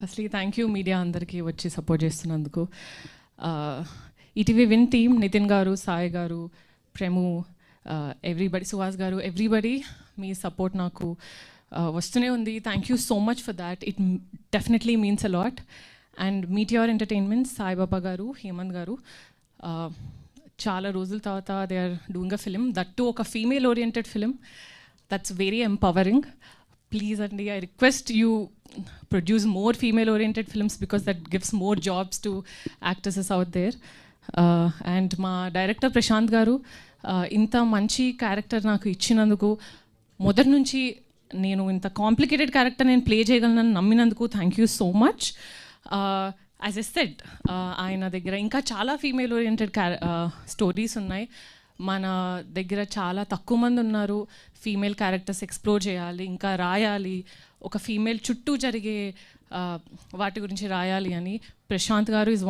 Firstly thank you media అందరికీ వచ్చి support చేస్తున్నందుకు. ఈటీవీ విన్ టీమ్, నితిన్ గారు, సాయి గారు, ప్రేము, ఎవ్రీబడి, సుహాస్ గారు, ఎవ్రీబడి మీ సపోర్ట్ నాకు వస్తూనే ఉంది. Thank you so much for that. It definitely means a lot. And మీటిఆర్ ఎంటర్టైన్మెంట్, సాయిబాబా గారు, హేమంత్ గారు, చాలా రోజుల తర్వాత they are doing a film, that too ఒక female oriented film. That's very empowering. Please, Andy, I request you produce more female-oriented films because that gives more jobs to actresses out there. And మా director Prashanth గారు ఇంత మంచి character నాకు ఇచ్చినందుకు, మొదటి నుంచి నేను ఇంత కాంప్లికేటెడ్ క్యారెక్టర్ నేను ప్లే చేయగలనని నమ్మినందుకు thank you so much. As a said, ఆయన దగ్గర ఇంకా చాలా ఫీమేల్ ఓరియంటెడ్ స్టోరీస్ ఉన్నాయి. మన దగ్గర చాలా తక్కువ మంది ఉన్నారు ఫీమేల్ క్యారెక్టర్స్ ఎక్స్ప్లోర్ చేయాలి, ఇంకా రాయాలి, ఒక ఫీమేల్ చుట్టూ జరిగే వాటి గురించి రాయాలి అని. ప్రశాంత్ గారు ఈజ్